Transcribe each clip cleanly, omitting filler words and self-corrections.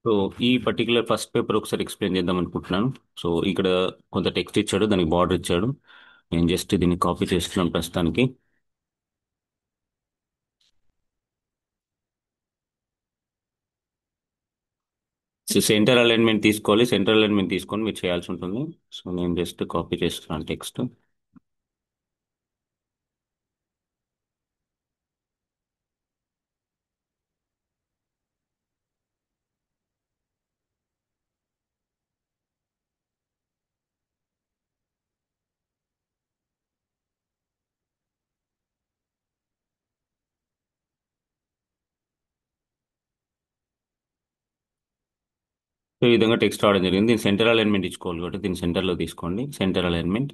So ఈ particular first paper ఒకసారి explain చేద్దాం అనుకుంటున్నాను. సో ఇక్కడ కొంత టెక్స్ట్ ఇచ్చాడు, దానికి బార్డర్ ఇచ్చాడు. నేను జస్ట్ దీన్ని కాపీ చేస్తున్నాను ప్రస్తుతానికి. సెంటర్ అలైన్మెంట్ తీసుకోవాలి, సెంటర్ అలైన్మెంట్ తీసుకొని మీరు చేయాల్సి ఉంటుంది. సో నేను జస్ట్ కాపీ చేస్తున్నాను టెక్స్ట్. సో ఈ విధంగా టెక్స్ట్ రావడం జరిగింది. దీని సెంటర్ అలైన్మెంట్ ఇచ్చుకోవాలి కాబట్టి దీని సెంటర్లో తీసుకోండి, సెంటర్ అలైన్మెంట్.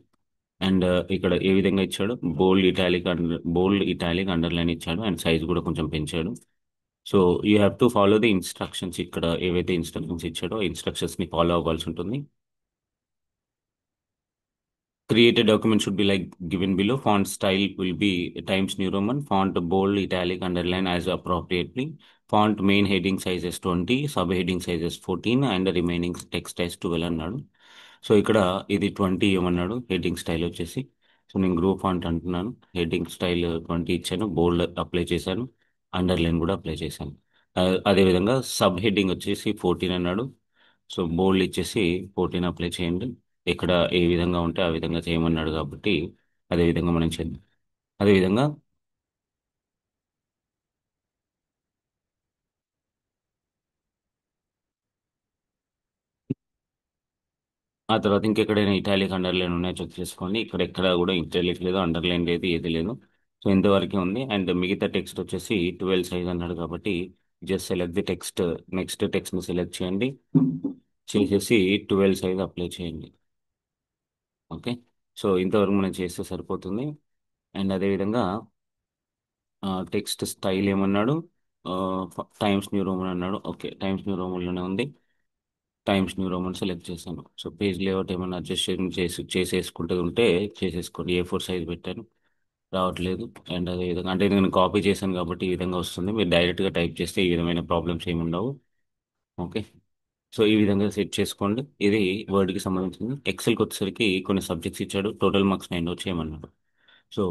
అండ్ ఇక్కడ ఏ విధంగా ఇచ్చాడు, బోల్డ్ ఇటాలిక్ అండర్లైన్ ఇచ్చాడు, అండ్ సైజ్ కూడా కొంచెం పెంచాడు. So you have to follow the instructions. ఇక్కడ ఏవైతే ఇన్స్ట్రక్షన్స్ ఇచ్చాడో ఆ ఇన్స్ట్రక్షన్స్ ని ఫాలో అవ్వాల్సి ఉంటుంది. Create a document should be like given below. Font style will be Times New Roman. Font bold, italic, underline as appropriately. Font main heading size is 20, subheading size is 14, and the remaining text size 12 అన్నాడు. So ఇక్కడ ఇది 20 ఏమన్నాడు, heading style వచ్చేసి. So నేను group font అంటున్నాను. Heading style 20 ఇచ్చాను, బోల్డ్ apply చేశాను, underline కూడా అప్లై చేశాను. అదేవిధంగా సబ్ హెడ్డింగ్ వచ్చేసి 14 అన్నాడు. సో బోల్డ్ ఇచ్చేసి 14 అప్లై చేయండి. ఇక్కడ ఏ విధంగా ఉంటే ఆ విధంగా చేయమన్నాడు కాబట్టి అదే విధంగా మనం చేద్దాం. అదేవిధంగా ఆ తర్వాత ఇంకెక్కడైనా ఇటాలిక్ అండర్లైన్ ఉన్నాయో చెక్ చేసుకోండి. ఇక్కడ ఎక్కడ కూడా ఇటాలిక్ లేదు, అండర్లైన్ లేదు, ఏది లేదు. సో ఇంతవరకే ఉంది. అండ్ మిగతా టెక్స్ట్ వచ్చేసి 12 సైజ్ అన్నాడు కాబట్టి just select the text. Next text ని సెలెక్ట్ చేయండి, చేసేసి 12 సైజ్ అప్లై చేయండి. ఓకే. సో ఇంతవరకు మనం చేస్తే సరిపోతుంది. అండ్ అదేవిధంగా టెక్స్ట్ స్టైల్ ఏమన్నాడు, టైమ్స్ న్యూ రోమన్ అన్నాడు. ఓకే, టైమ్స్ న్యూ రోమన్లోనే ఉంది. టైమ్స్ న్యూ రోమన్ సెలెక్ట్ చేశాను. సో పేజ్ లేఅవుట్ ఏమైనా అడ్జస్ట్ చేసేసుకుంటూ ఉంటే చేసేసుకోండి. A4 సైజ్ పెట్టాను, రావట్లేదు. అండ్ అదే విధంగా అంటే నేను కాపీ చేశాను కాబట్టి ఈ విధంగా వస్తుంది. మీరు డైరెక్ట్గా టైప్ చేస్తే ఈ విధమైన ప్రాబ్లమ్స్ ఏమి ఉండవు. ఓకే. సో ఈ విధంగా సెట్ చేసుకోండి. ఇది వర్డ్కి సంబంధించింది. ఎక్సెల్కి వచ్చేసరికి కొన్ని సబ్జెక్ట్స్ ఇచ్చాడు, టోటల్ మార్క్స్ 9 వచ్చేయమన్నాడు. సో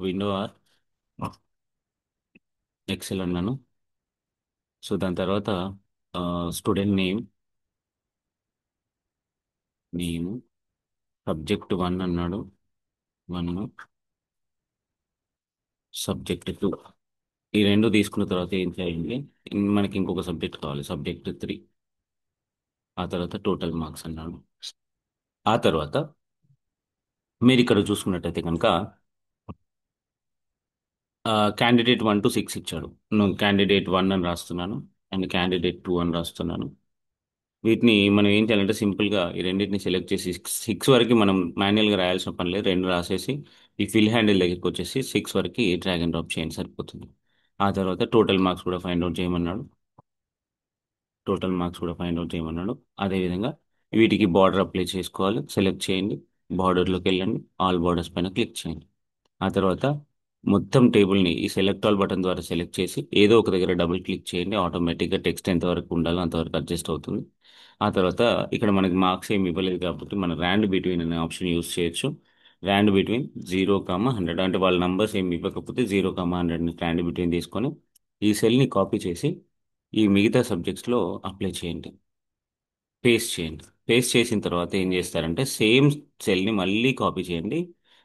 విండో ఆర్ ఎక్సెల్ అన్నాను. సో దాని తర్వాత స్టూడెంట్ నేమ్ సబ్జెక్ట్ 1 అన్నాడు. 1 సబ్జెక్ట్ 2. ఈ రెండు తీసుకున్న తర్వాత ఏం చేయాలి, మనకి ఇంకొక సబ్జెక్ట్ కావాలి, సబ్జెక్ట్ 3. ఆ తర్వాత టోటల్ మార్క్స్ అన్నాడు. ఆ తర్వాత మీరు ఇక్కడ చూసుకున్నట్టయితే కనుక క్యాండిడేట్ 1 to 6 ఇచ్చాడు. నేను క్యాండిడేట్ 1 అని రాస్తున్నాను, అండ్ క్యాండిడేట్ 2 అని రాస్తున్నాను. వీటిని మనం ఏం చేయాలంటే సింపుల్గా ఈ రెండింటిని సెలెక్ట్ చేసి 6 వరకు మనం మాన్యువల్గా రాయాల్సిన పని లేదు. రెండు రాసేసి ఈ ఫిల్ హ్యాండిల్ దగ్గరికి వచ్చేసి 6 వరకు డ్రాగ్ అండ్ డ్రాప్ చేయండి, సరిపోతుంది. ఆ తర్వాత టోటల్ మార్క్స్ కూడా ఫైండ్ అవుట్ చేయమన్నాడు. టోటల్ మార్క్స్ కూడా ఫైండ్ అవుట్ చేయమన్నాడు. అదేవిధంగా వీటికి బార్డర్ అప్లై చేసుకోవాలి, సెలెక్ట్ చేయండి. బార్డర్లోకి వెళ్ళండి, ఆల్ బార్డర్స్ పైన క్లిక్ చేయండి. ఆ తర్వాత మొత్తం టేబుల్ని ఈ సెలెక్ట్ ఆల్ బటన్ ద్వారా సెలెక్ట్ చేసి ఏదో ఒక దగ్గర డబుల్ క్లిక్ చేయండి. ఆటోమేటిక్గా టెక్స్ట్ ఎంతవరకు ఉండాలో అంతవరకు అడ్జస్ట్ అవుతుంది. ఆ తర్వాత ఇక్కడ మనకి మార్క్స్ ఏమి ఇవ్వలేదు కాబట్టి మనం ర్యాండ్ బిట్వీన్ అనే ఆప్షన్ యూస్ చేయొచ్చు. ర్యాండ్ బిట్వీన్ 0, 100 అంటే వాళ్ళ నంబర్స్ ఏమి ఇవ్వకపోతే 0, 100ని ర్యాండ్ బిట్వీన్ తీసుకొని ఈ సెల్ని కాపీ చేసి ఈ మిగతా సబ్జెక్ట్స్లో అప్లై చేయండి, పేస్ట్ చేయండి. పేస్ట్ చేసిన తర్వాత ఏం చేస్తారంటే సేమ్ సెల్ని మళ్ళీ కాపీ చేయండి.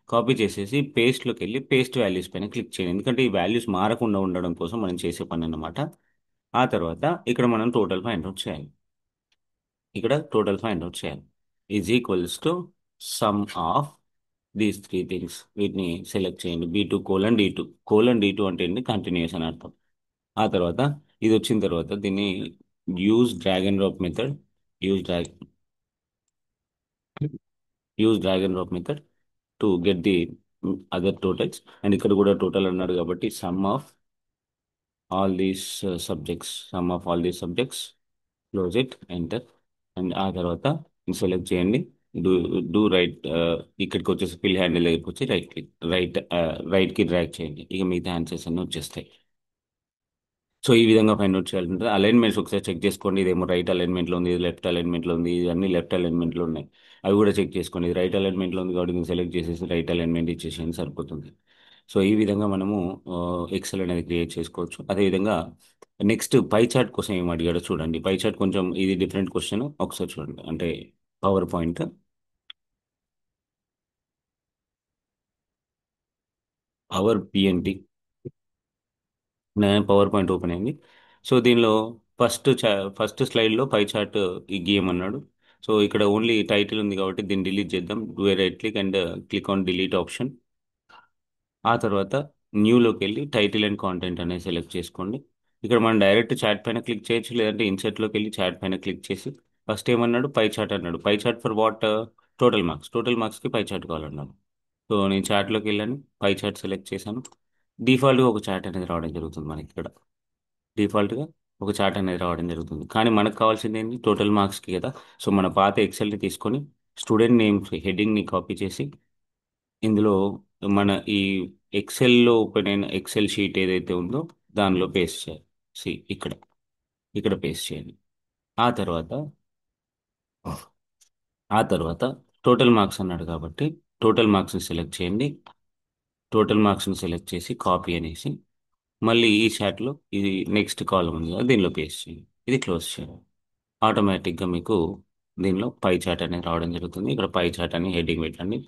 కాపీ చేసేసి పేస్ట్లోకి వెళ్ళి పేస్ట్ వాల్యూస్ పైన క్లిక్ చేయండి, ఎందుకంటే ఈ వాల్యూస్ మారకుండా ఉండడం కోసం మనం చేసే పని అన్నమాట. ఆ తర్వాత ఇక్కడ మనం టోటల్ ఫైండ్ అవుట్ చేయాలి. ఇక్కడ టోటల్ ఫైండ్ అవుట్ చేయాలి. Is equals to some of these three things. వీటిని సెలెక్ట్ చేయండి. B2:D2. D2 అంటే ఏంటి, కంటిన్యూస్ అని అర్థం. ఆ తర్వాత ఇది వచ్చిన తర్వాత దీన్ని use drag and drop method, use drag use drag and drop method to get the other totals. And ఇక్కడ కూడా టోటల్ అన్నాడు కాబట్టి some of all these subjects, close it, enter. And ఆ తర్వాత సెలెక్ట్ చేయండి. Do do right. ఇక్కడికి వచ్చేసి fill handle దగ్గరికి వచ్చి రైట్ కి డ్రాగ్ చేయండి. ఇక మిగతా ఆన్సర్స్ అన్నీ వచ్చేస్తాయి. సో ఈ విధంగా ఫైండ్ అవుట్ చేయాలంటే అలైన్మెంట్స్ ఒకసారి చెక్ చేసుకోండి. ఇదేమో రైట్ అలైన్మెంట్లో ఉంది, ఇది లెఫ్ట్ అలైన్మెంట్లో ఉంది, ఇది అన్ని లెఫ్ట్ అలైన్మెంట్లో ఉన్నాయి. అవి కూడా చెక్ చేసుకోండి. ఇది రైట్ అలైన్మెంట్లో ఉంది కాబట్టి దీన్ని సెలెక్ట్ చేసేసి రైట్ అలైన్మెంట్ ఇచ్చేసేయండి, సరిపోతుంది. సో ఈ విధంగా మనము ఎక్సెల్ అనేది క్రియేట్ చేసుకోవచ్చు. అదేవిధంగా నెక్స్ట్ పై చార్ట్ కోసం ఏం అడిగాడో చూడండి. పై చార్ట్ కొంచెం ఇది డిఫరెంట్ క్వశ్చన్, ఒకసారి చూడండి. అంటే power point, power P&T, power point open అయింది. సో దీనిలో ఫస్ట్ స్లైడ్లో పై చార్ట్ ఈ గేమ్ అన్నాడు. సో ఇక్కడ ఓన్లీ టైటిల్ ఉంది కాబట్టి దీన్ని డిలీట్ చేద్దాం. Do a right click and click on delete option. ఆ తర్వాత న్యూలోకి వెళ్ళి టైటిల్ అండ్ కాంటెంట్ అనేది సెలెక్ట్ చేసుకోండి. ఇక్కడ మనం డైరెక్ట్ చాట్ పైన క్లిక్ చేయొచ్చు, లేదంటే ఇన్సర్ట్లోకి వెళ్ళి చాట్ పైన క్లిక్ చేసి ఫస్ట్ ఏమన్నాడు, పై చార్ట్ అన్నాడు. Pie chart for what? Total marks. Total మార్క్స్కి పై చార్ట్ కావాలన్నాడు. సో నేను చార్ట్లోకి వెళ్ళాను, పై చార్ట్ సెలెక్ట్ చేశాను. డిఫాల్ట్గా ఒక చార్ట్ అనేది రావడం జరుగుతుంది మనకి ఇక్కడ. డిఫాల్ట్గా ఒక చార్ట్ అనేది రావడం జరుగుతుంది. కానీ మనకు కావాల్సింది ఏంటి, టోటల్ మార్క్స్కి కదా. సో మన పాత ఎక్సెల్ని తీసుకొని స్టూడెంట్ నేమ్స్ హెడ్డింగ్ని కాపీ చేసి ఇందులో మన ఈ ఎక్సెల్లో ఓపెన్ అయిన ఎక్సెల్ షీట్ ఏదైతే ఉందో దానిలో పేస్ట్ చేయాలి. ఇక్కడ ఇక్కడ పేస్ట్ చేయండి. ఆ తర్వాత ఆ తర్వాత టోటల్ మార్క్స్ అన్నాడు కాబట్టి టోటల్ మార్క్స్ని సెలెక్ట్ చేయండి. టోటల్ మార్క్స్ని సెలెక్ట్ చేసి కాపీ అనేసి మళ్ళీ ఈ చాట్లో ఇది నెక్స్ట్ కాలం ఉంది కదా దీనిలో పేస్ట్ చేయండి. ఇది క్లోజ్ చేయండి. ఆటోమేటిక్గా మీకు దీనిలో పై చార్ట్ అనేది రావడం జరుగుతుంది. ఇక్కడ పై చార్ట్ అని హెడ్డింగ్ పెట్టండి.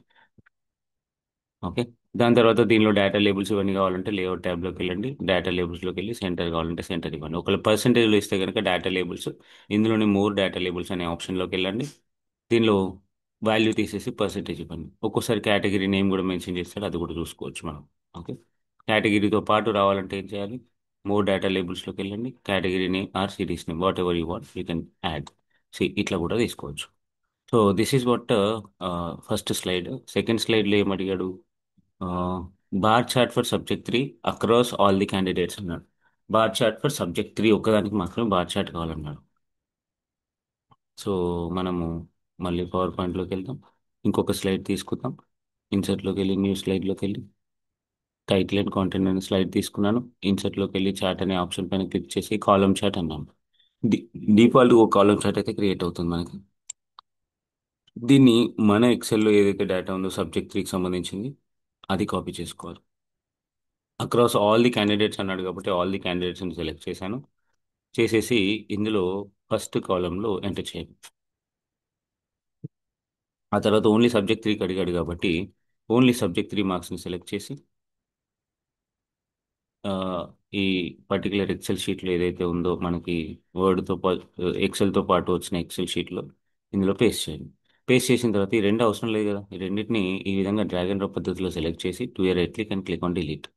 ఓకే. దాని తర్వాత దీనిలో డేటా లేబుల్స్ ఇవన్నీ కావాలంటే లేఅవుట్ ట్యాబ్లోకి వెళ్ళండి. డేటా లేబుల్స్లోకి వెళ్ళి సెంటర్ కావాలంటే సెంటర్ ఇవ్వండి. ఒకవేళ పర్సెంటేజ్లో ఇస్తే కనుక డేటా లేబుల్స్, ఇందులోనే మోర్ డేటా లేబుల్స్ అనే ఆప్షన్లోకి వెళ్ళండి. దీనిలో వాల్యూ తీసేసి పర్సెంటేజ్ ఇవ్వండి. ఒక్కోసారి కేటగిరీ నేమ్ కూడా మెన్షన్ చేస్తాడు, అది కూడా చూసుకోవచ్చు మనం. ఓకే. కేటగిరీతో పాటు రావాలంటే ఏం చేయాలి, మోర్ డేటా లేబుల్స్లోకి వెళ్ళండి. Category name or series name what ever you want you can add. ఇట్లా కూడా తీసుకోవచ్చు. So this is what first slide. Second స్లైడ్లో ఏం అడిగాడు, bar chart for subject 3 across all the candidates అన్నాడు. బార్ చార్ట్ ఫర్ సబ్జెక్ట్ 3 ఒక్కదానికి మాత్రమే bar chart కావాలన్నాడు. సో మనము మళ్ళీ పవర్ పాయింట్లోకి వెళ్దాం, ఇంకొక స్లైడ్ తీసుకుందాం. ఇన్సర్ట్లోకి వెళ్ళి న్యూ స్లైడ్లోకి వెళ్ళి టైటిల్ అండ్ కాంటెంట్ అనే స్లైడ్ తీసుకున్నాను. ఇన్సర్ట్లోకి వెళ్ళి చార్ట్ అనే ఆప్షన్ పైన క్లిక్ చేసి కాలమ్ చార్ట్ అన్నాను. డి డిఫాల్ట్ ఒక కాలమ్ చార్ట్ అయితే క్రియేట్ అవుతుంది మనకి. దీన్ని మన ఎక్సెల్లో ఏదైతే డేటా ఉందో సబ్జెక్ట్ 3కి సంబంధించింది అది కాపీ చేసుకోవాలి. అక్రాస్ ఆల్ ది క్యాండిడేట్స్ అన్నాడు కాబట్టి ఆల్ ది క్యాండిడేట్స్ని సెలెక్ట్ చేశాను. చేసేసి ఇందులో ఫస్ట్ కాలంలో ఎంటర్ చేయండి. ఆ తర్వాత ఓన్లీ సబ్జెక్ట్ 3కి అడిగాడు కాబట్టి ఓన్లీ సబ్జెక్ట్ 3 మార్క్స్ని సెలెక్ట్ చేసి ఆ, ఈ పర్టికులర్ ఎక్సెల్ షీట్లో ఏదైతే ఉందో మనకి వర్డ్తో పాటు ఎక్సెల్తో పాటు వచ్చిన ఎక్సెల్ షీట్లో ఇందులో పేస్ట్ చేయండి. పేస్ట్ చేసిన తర్వాత ఈ రెండు అవసరం లేదు కదా, ఈ రెండింటిని ఈ విధంగా డ్రాగ్ అండ్ డ్రాప్ పద్ధతిలో సెలెక్ట్ చేసి to A right click and click on delete.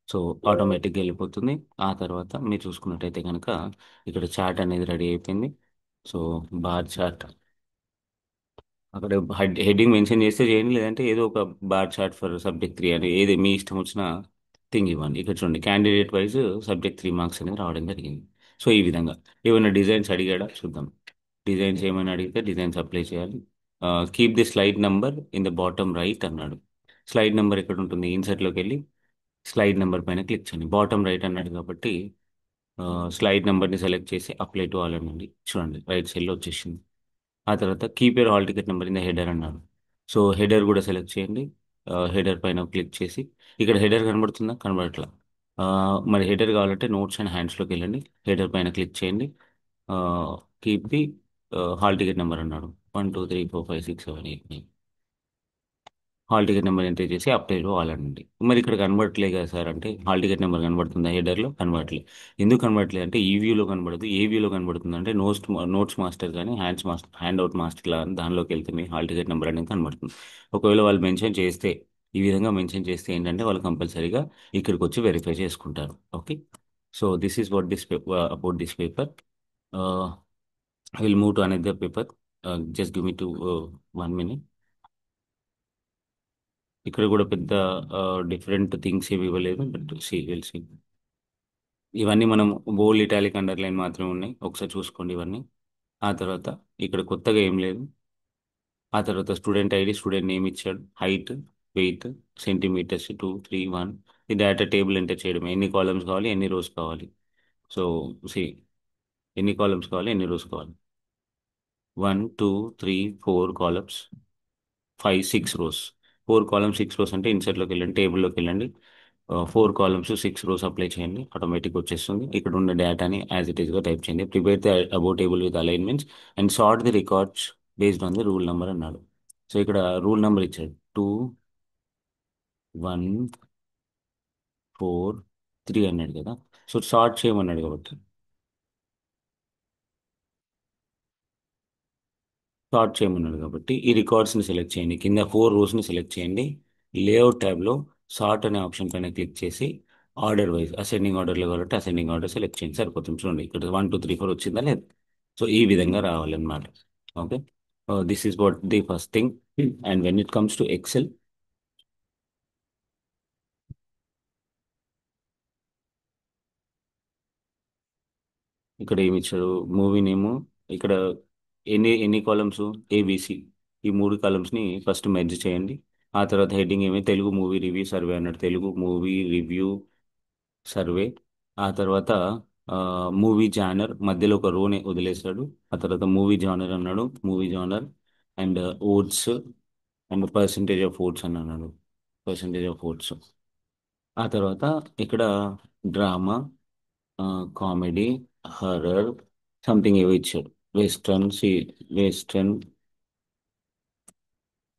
So ఆటోమేటిక్గా వెళ్ళిపోతుంది. ఆ తర్వాత మీరు చూసుకున్నట్టయితే కనుక ఇక్కడ చార్ట్ అనేది రెడీ అయిపోయింది. సో బార్ చార్ట్ అక్కడ హెడ్డింగ్ మెన్షన్ చేస్తే చేయండి, లేదంటే ఏదో ఒక బార్ చార్ట్ ఫర్ సబ్జెక్ట్ 3 అని ఏది మీ ఇష్టం వచ్చిన థింగ్ ఇవ్వండి. ఇక్కడ చూడండి క్యాండిడేట్ వైజ్ సబ్జెక్ట్ 3 మార్క్స్ అనేది రావడం జరిగింది. సో ఈ విధంగా ఏమైనా డిజైన్స్ అడిగాడా చూద్దాం. డిజైన్స్ ఏమైనా అడిగితే డిజైన్స్ అప్లై చేయాలి. Keep the slide number in the bottom right అన్నాడు. స్లైడ్ నెంబర్ ఎక్కడ ఉంటుంది, ఇన్సర్ట్లోకి వెళ్ళి స్లైడ్ నెంబర్ పైన క్లిక్ చేయండి. బాటమ్ రైట్ అన్నాడు కాబట్టి స్లైడ్ నెంబర్ని సెలెక్ట్ చేసి అప్లై టు ఆల్ అనండి. చూడండి రైట్ సైడ్లో వచ్చేసింది. ఆ తర్వాత keep your hall ticket number in the header అన్నాడు. సో హెడర్ కూడా సెలెక్ట్ చేయండి. హెడర్ పైన క్లిక్ చేసి ఇక్కడ హెడర్ కనబడుతుందా, కనబడట్లా. ఆ, మరి హెడర్ కావాలంటే నోట్స్ అండ్ హ్యాండ్స్లోకి వెళ్ళండి. హెడర్ పైన క్లిక్ చేయండి. Keep the hall ticket number అన్నాడు. 1 2 3 4 5 6 7 8 9. హాల్ టికెట్ నెంబర్ ఎంటర్ చేసి అప్లై టు ఆల్ అనండి. మరి ఇక్కడ కనబడట్లేదు కదా సార్ అంటే, హాల్ టికెట్ నెంబర్ కనబడుతుందా హెడర్లో, కనబడట్లేదు. ఎందుకు కనబడట్లేదు అంటే ఈ వ్యూలో కనబడదు, ఏ వ్యూలో కనబడుతుంది అంటే నోట్స్ మాస్టర్ కానీ హ్యాండ్ అవుట్ మాస్టర్ లా అని దానిలోకి వెళ్తే మీ హాల్ టికెట్ నెంబర్ అనేది కనబడుతుంది. ఒకవేళ వాళ్ళు మెన్షన్ చేస్తే, ఈ విధంగా మెన్షన్ చేస్తే ఏంటంటే వాళ్ళు కంపల్సరీగా ఇక్కడికి వచ్చి వెరిఫై చేసుకుంటారు. Okay. So this is what this about this paper. Will move to another paper. Just give me to 1 minute. ఇక్కడ కూడా పెద్ద డిఫరెంట్ థింగ్స్ ఏవి ఇవ్వలేదు, బట్ విల్ సీ. ఇవన్నీ మనం బోల్డ్ ఇటాలిక్ అండర్లైన్ మాత్రమే ఉన్నాయి, ఒకసారి చూసుకోండి ఇవన్నీ. ఆ తర్వాత ఇక్కడ కొత్తగా ఏం లేదు. ఆ తర్వాత స్టూడెంట్ ఐడి, స్టూడెంట్ నేమ్ ఇచ్చాడు, హైట్, వెయిట్, సెంటీమీటర్స్ 2 3 1. ఈ డేటా టేబుల్ ఎంటర్ చేయడం, ఎన్ని కాలమ్స్ కావాలి, ఎన్ని రోస్ కావాలి. సో సి ఎన్ని కాలమ్స్ కావాలి, ఎన్ని రోస్ కావాలి? 1 2 3 4 కాలమ్స్, 5 6 రోస్. 4 కాలమ్స్ 6 రోస్ అంటే ఇన్సర్ట్లోకి వెళ్ళండి, టేబుల్లోకి వెళ్ళండి. 4 కాలమ్స్ 6 రోస్ అప్లై చేయండి, ఆటోమేటిక్ వచ్చేస్తుంది. ఇక్కడ ఉన్న డేటాని యాజ్ ఇట్ ఈస్గా టైప్ చేయండి. Prepare the above table with alignments and sort the records based on the rule number అన్నాడు. సో ఇక్కడ రూల్ నెంబర్ ఇచ్చాడు 2 1 4 3 అన్నాడు కదా. సో సార్ట్ చేయమన్నాడు కాబట్టి ఈ రికార్డ్స్ని సెలెక్ట్ చేయండి. కింద 4 రోస్ని సెలెక్ట్ చేయండి. లేఅవుట్ ట్యాబ్లో సార్ట్ అనే ఆప్షన్ పైన క్లిక్ చేసి ఆర్డర్ వైజ్ అసెండింగ్ ఆర్డర్లో కాబట్టి అసెండింగ్ ఆర్డర్ సెలెక్ట్ చేయండి, సరిపోతుంది. చూడండి ఇక్కడ 1 2 3 4 వచ్చిందా లేదు. సో ఈ విధంగా రావాలన్నమాట. Okay, this is what the first thing. And when it comes to Excel, ఇక్కడ ఏమి ఇచ్చారు? Movie name. ఇక్కడ ఎన్ని కాలమ్స్? ఏబిసి. ఈ 3 కాలమ్స్ని ఫస్ట్ మెర్జ్ చేయండి. ఆ తర్వాత హెడ్డింగ్ ఏమి? తెలుగు మూవీ రివ్యూ సర్వే అన్నాడు. Telugu movie review survey. ఆ తర్వాత మూవీ జానర్ మధ్యలో ఒక రోని వదిలేశాడు. ఆ తర్వాత మూవీ జానర్ అన్నాడు, movie genre. And votes and percentage of votes అని అన్నాడు, పర్సంటేజ్ ఆఫ్ ఓట్స్. ఆ తర్వాత ఇక్కడ డ్రామా, కామెడీ, హర్రర్, సంథింగ్ ఏవో ఇచ్చాడు. Western western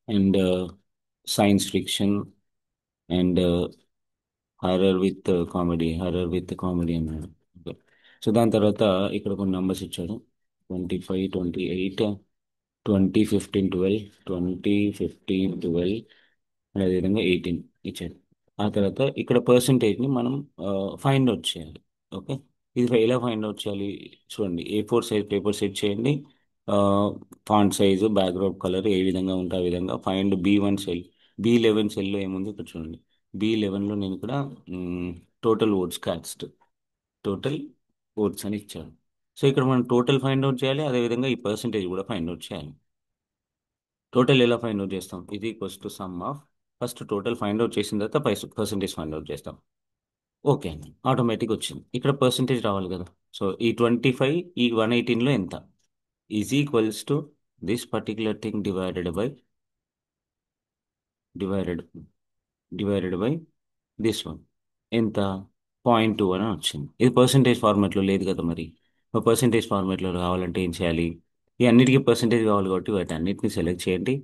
and science fiction and horror with comedy అన్నాడు. ఓకే. సో దాని తర్వాత ఇక్కడ కొన్ని నంబర్స్ ఇచ్చాడు. 25 28 20 15 12 అండ్ అదేవిధంగా 18 ఇచ్చాడు. ఆ తర్వాత ఇక్కడ పర్సంటేజ్ని మనం ఫైండ్ అవుట్ చేయాలి. ఓకే, ఇది ఎలా ఫైండ్ అవుట్ చేయాలి? చూడండి, A4 సైజ్ పేపర్ సెట్ చేయండి. ఫాంట్ సైజు, బ్యాక్గ్రౌండ్ కలర్ ఏ విధంగా ఉంటే ఆ విధంగా ఫైండ్ B1 సెల్. B11 సెల్లో ఏముంది ఇక్కడ చూడండి. B11లో నేను ఇక్కడ total votes cost, total votes అని ఇచ్చాను. సో ఇక్కడ మనం టోటల్ ఫైండ్ అవుట్ చేయాలి, అదేవిధంగా ఈ పర్సంటేజ్ కూడా ఫైండ్ అవుట్ చేయాలి. టోటల్ ఎలా ఫైండ్ అవుట్ చేస్తాం? ఇది equals to some of, first total find out చేసిన తర్వాత పర్సంటేజ్ ఫైండ్ అవుట్ చేస్తాం. ఓకే అండి, ఆటోమేటిక్ వచ్చింది. ఇక్కడ పర్సంటేజ్ రావాలి కదా. సో ఈ 25 ఈ 118లో ఎంత is equals to this particular thing divided divided by this one. ఎంత? 0.2 అని వచ్చింది. ఇది పర్సంటేజ్ ఫార్మాట్లో లేదు కదా. మరి పర్సంటేజ్ ఫార్మాట్లో రావాలంటే ఏం చేయాలి? ఈ అన్నిటికీ పర్సంటేజ్ కావాలి కాబట్టి వాటి అన్నిటిని సెలెక్ట్ చేయండి.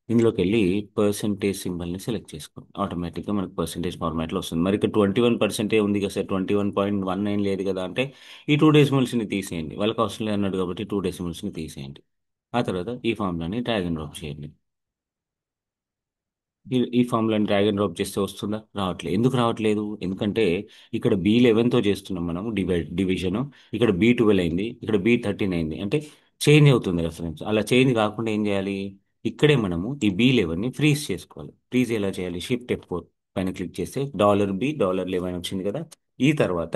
ఇందులోకి వెళ్ళి పర్సంటేజ్ సింబల్ని సెలెక్ట్ చేసుకోండి, ఆటోమేటిక్గా మనకు పర్సంటేజ్ ఫార్మాట్లో వస్తుంది. మరి ఇక్కడ 21% ఉంది కదా సార్, 21.19 లేదు కదా అంటే ఈ 2 డెసిమల్స్ని తీసేయండి. వాళ్ళకి అవసరం లేదు అన్నాడు కాబట్టి 2 డెసిమల్స్ని తీసేయండి. ఆ తర్వాత ఈ ఫార్ములాని డ్రాగ్ అండ్ డ్రాప్ చేయండి. ఈ ఫార్ములాని డ్రాగ్ అండ్ డ్రాప్ చేస్తే వస్తుందా? రావట్లేదు. ఎందుకు రావట్లేదు? ఎందుకంటే ఇక్కడ B11తో చేస్తున్నాం మనం డివిజన్. ఇక్కడ B12 అయింది, ఇక్కడ B13 అయింది. అంటే చేంజ్ అవుతుంది రెఫరెన్స్. అలా చేంజ్ కాకుండా ఏం చేయాలి? ఇక్కడే మనము ఈ B11ని ఫ్రీజ్ చేసుకోవాలి. ఫ్రీజ్ ఎలా చేయాలి? Shift F4 పైన క్లిక్ చేస్తే $B $11 వచ్చింది కదా. ఈ తర్వాత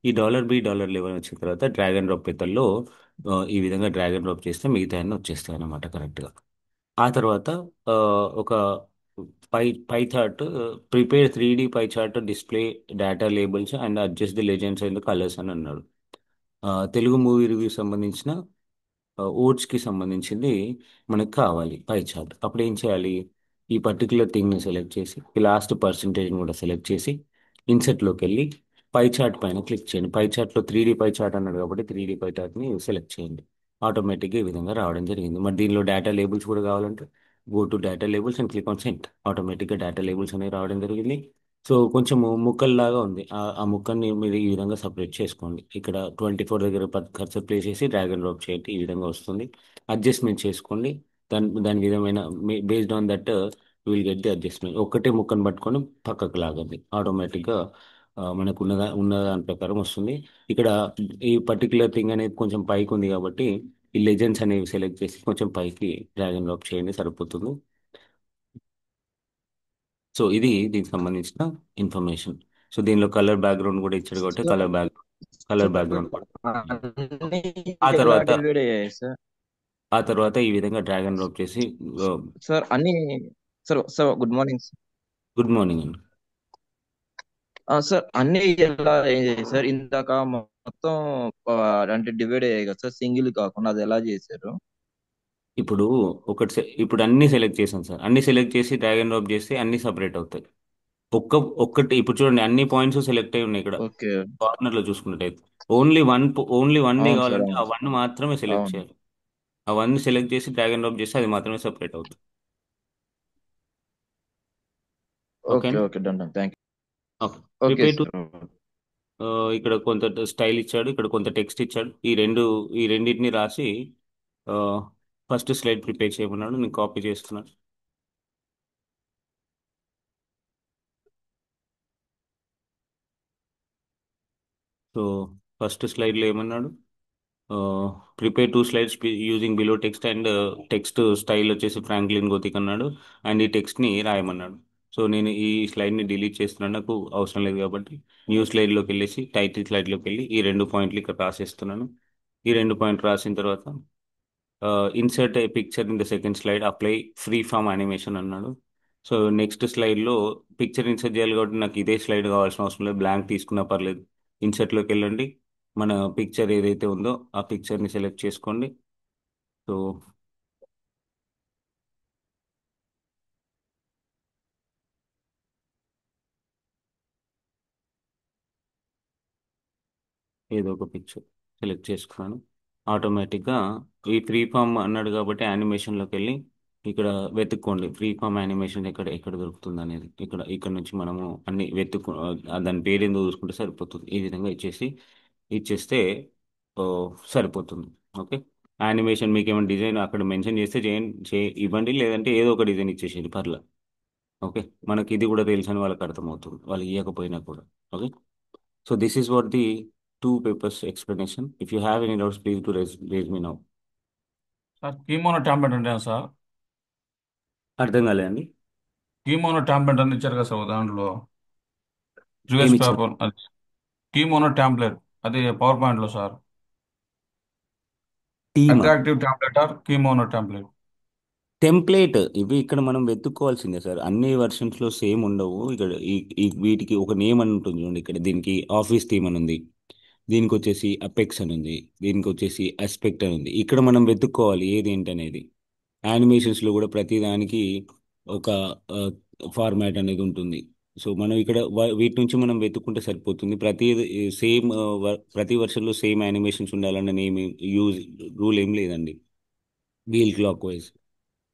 ఈ $B $11 వచ్చిన తర్వాత డ్రాగ్ అండ్ డ్రాప్ మెథడ్లో ఈ విధంగా డ్రాగ్ అండ్ డ్రాప్ చేస్తే మిగతా అన్ని వచ్చేస్తాయి అన్నమాట కరెక్ట్గా. ఆ తర్వాత ఆ, ఒక pie chart, prepare 3D pie chart display data labels and adjust the legends and colours అని అన్నాడు. తెలుగు మూవీ రివ్యూ సంబంధించిన ఓట్స్కి సంబంధించింది మనకు కావాలి పై చార్ట్. అప్పుడు ఏం చేయాలి? ఈ పర్టికులర్ థింగ్ని సెలెక్ట్ చేసి ఈ లాస్ట్ పర్సంటేజ్ని కూడా సెలెక్ట్ చేసి ఇన్సెట్లోకి వెళ్ళి పై చార్ట్ పైన క్లిక్ చేయండి. పై చార్ట్లో 3D పై చార్ట్ అన్నాడు కాబట్టి 3D పై చార్ట్ని సెలెక్ట్ చేయండి. ఆటోమేటిక్గా ఈ విధంగా రావడం జరిగింది. మరి దీనిలో డేటా లేబుల్స్ కూడా కావాలంటే go to data labels and click on centre. ఆటోమేటిక్గా డేటా లేబుల్స్ అనేవి రావడం జరిగింది. సో కొంచెము ముక్కల్లాగా ఉంది. ఆ ముక్కల్ని మీరు ఈ విధంగా సపరేట్ చేసుకోండి. ఇక్కడ 24 దగ్గర కర్సర్ ప్లేస్ చేసి డ్రాగ్ అండ్ డ్రాప్ చేయండి, ఈ విధంగా వస్తుంది. అడ్జస్ట్మెంట్ చేసుకోండి. దాని విధమైన based on that will get the adjustment. ఒక్కటే ముక్కను పట్టుకొని పక్కకు లాగండి, ఆటోమేటిక్గా మనకు ఉన్న దాని ప్రకారం వస్తుంది. ఇక్కడ ఈ పర్టికులర్ థింగ్ అనేది కొంచెం పైకి ఉంది కాబట్టి ఈ లెజెండ్స్ అనేవి సెలెక్ట్ చేసి కొంచెం పైకి డ్రాగ్ అండ్ డ్రాప్ చేయండి, సరిపోతుంది. సో ఇది దీనికి సంబంధించిన ఇన్ఫర్మేషన్. సో దీనిలో కలర్ బ్యాక్గ్రౌండ్ కూడా ఇచ్చాడు కాబట్టి సార్ కలర్ సార్ బ్యాక్గ్రౌండ్ కూడా. అన్ని ఆ ఎలా తర్వాత డెలివరీ అయ్యాయి సార్? ఈ విధంగా డ్రాగ్ అండ్ డ్రాప్ చేసి సార్ అన్ని sir sir good morning sir. Good morning అండి. సార్ అన్ని ఎలా అయ్యాయి సార్? ఇందాక మొత్తం అంటే డివైడ్ అయ్యాయి కదా సార్, సింగిల్ కాకుండా అది ఎలా చేశారు? ఇప్పుడు ఇప్పుడు అన్ని సెలెక్ట్ చేశాను సార్. అన్ని సెలెక్ట్ చేసి డ్రాగ్ అండ్ డ్రాప్ చేస్తే అన్ని సపరేట్ అవుతాయి. ఒక్క ఒక్కటి ఇప్పుడు చూడండి, అన్ని పాయింట్స్ సెలెక్ట్ అయి ఉన్నాయి ఇక్కడ. ఓకే. కార్నర్ లో చూసుకున్నట్టయితే ఓన్లీ వన్ అవును సార్, కావాలంటే ఆ అవును సార్. వన్ మాత్రమే సెలెక్ట్ అవును. చేయాలి. ఆ వన్ సెలెక్ట్ చేసి డ్రాగ్ అండ్ డ్రాప్ చేస్తే అది మాత్రమే సపరేట్ అవుతుంది. ఓకే, ఓకేనా? Okay, done done, thank okay. You. Okay prepare to sir. ఇక్కడ కొంత స్టైల్ ఇచ్చాడు, ఇక్కడ కొంత టెక్స్ట్ ఇచ్చాడు. ఈ రెండింటిని రాసి ఫస్ట్ స్లైడ్ ప్రిపేర్ చేయమన్నాడు. నేను కాపీ చేస్తున్నాను. సో ఫస్ట్ స్లైడ్లో ఏమన్నాడు? Prepare two slides using below text and text style వచ్చేసి ఫ్రాంక్లిన్ గోతిక్ అన్నాడు. అండ్ ఈ టెక్స్ట్ని రాయమన్నాడు. సో నేను ఈ స్లైడ్ని డిలీట్ చేస్తున్నాను, నాకు అవసరం లేదు కాబట్టి. న్యూ స్లైడ్లోకి వెళ్ళేసి టైటిల్ స్లైడ్లోకి వెళ్ళి ఈ రెండు పాయింట్లు ఇక్కడ రాసేస్తున్నాను. ఈ రెండు పాయింట్లు రాసిన తర్వాత insert a picture in the second slide, apply free form animation అన్నాడు. సో నెక్స్ట్ స్లైడ్లో పిక్చర్ ఇన్సర్ట్ చేయాలి కాబట్టి నాకు ఇదే స్లైడ్ కావాల్సిన అవసరం లేదు, బ్లాంక్ తీసుకున్నా పర్లేదు. ఇన్సర్ట్లోకి వెళ్ళండి, మన పిక్చర్ ఏదైతే ఉందో ఆ పిక్చర్ని సెలెక్ట్ చేసుకోండి. సో ఏదో ఒక పిక్చర్ సెలెక్ట్ చేసుకున్నాను. ఆటోమేటిక్గా ఈ ఫ్రీ ఫామ్ అన్నాడు కాబట్టి యానిమేషన్లోకి వెళ్ళి ఇక్కడ వెతుక్కోండి, ఫ్రీ ఫామ్ యానిమేషన్ ఎక్కడ ఎక్కడ దొరుకుతుంది అనేది. ఇక్కడ నుంచి మనము అన్ని దాని పేరు ఏందో చూసుకుంటే సరిపోతుంది. ఈ విధంగా ఇచ్చేస్తే ఓ, సరిపోతుంది. ఓకే. యానిమేషన్ మీకు ఏమైనా డిజైన్ అక్కడ మెన్షన్ చేస్తే ఇవ్వండి, లేదంటే ఏదో ఒక డిజైన్ ఇచ్చేసేది పర్లే. ఓకే. మనకి ఇది కూడా తెలుసు అని వాళ్ళకి అర్థమవుతుంది, వాళ్ళు ఇవ్వకపోయినా కూడా. Okay. So this is what the two papers explanation. If you have any doubts, please do raise me now. Sir kimono tablet అంటే ఏం సార్? అర్థం కాలేదండి. కీమోనో టాబ్లెట్ అని ఇచ్చారు కదా సార్ దాంట్లో ఏమి యూఎస్ ఇచ్చారు? పేపర్ అది. కీమోనో టాబ్లెట్ అది పవర్ పాయింట్లో సార్. టీమా? Attractive tablet or kimono tablet? Template ఇవి ఇక్కడ మనం వెతుక్కోవాల్సిందే సార్. అన్ని versions లో సేమ్ ఉండవు. ఇక్కడ వీటికి ఒక నేమ్ అని ఉంటుంది చూడండి. ఇక్కడ దీనికి ఆఫీస్ థీమ్ అని ఉంది, దీనికి వచ్చేసి అపెక్స్ అని ఉంది, దీనికి వచ్చేసి అస్పెక్ట్ అని ఉంది. ఇక్కడ మనం వెతుక్కోవాలి ఏది ఏంటి అనేది. యానిమేషన్స్లో కూడా ప్రతి దానికి ఒక ఫార్మాట్ అనేది ఉంటుంది. సో మనం ఇక్కడ వీటి నుంచి మనం వెతుక్కుంటే సరిపోతుంది. ప్రతి వర్షన్లో సేమ్ యానిమేషన్స్ ఉండాలన్న నేమ్ యూజ్ రూల్ ఏం లేదండి. వీల్ క్లాక్ వైజ్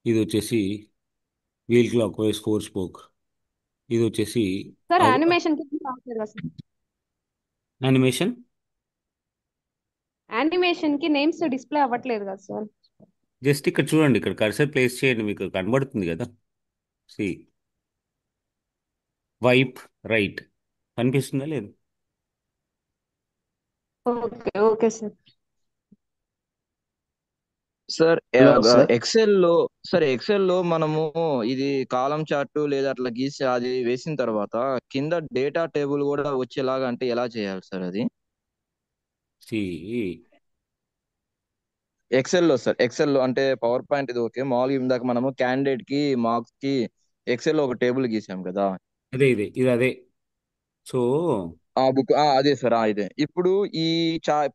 ఇది వచ్చేసి wheel clockwise four spoke. ఇది వచ్చేసి సార్ యానిమేషన్ కి ఏం రావట్లేదు అసలు. యానిమేషన్. యానిమేషన్ కి నేమ్స్ డిస్ప్లే అవ్వట్లేదు కదా సార్. జస్ట్ ఇక్కడ చూడండి, ఇక్కడ కర్సర్ ప్లేస్ చేయండి, మీకు కనబడుతుంది కదా. సి వైప్ రైట్ కనిపిస్తుందా లేదు? Okay, okay sir. Sir hello sir. Excel లో ఎక్సెల్ లో మనము ఇది కాలం చార్ట్ లేదా అట్లా గీసి అది వేసిన తర్వాత కింద డేటా టేబుల్ కూడా వచ్చేలాగా అంటే ఎలా చేయాలి సార్ అది? సి ఎక్సెల్ లో అంటే పవర్ పాయింట్ ఇది ఓకే, మామూలుగా ఇందాక మనము క్యాండిడేట్ కి మార్క్స్ కి ఎక్సెల్ లో ఒక టేబుల్ గీసాం కదా. ఇది అదే. సో ఆ బుక్ అదే సార్, ఇదే. ఇప్పుడు ఈ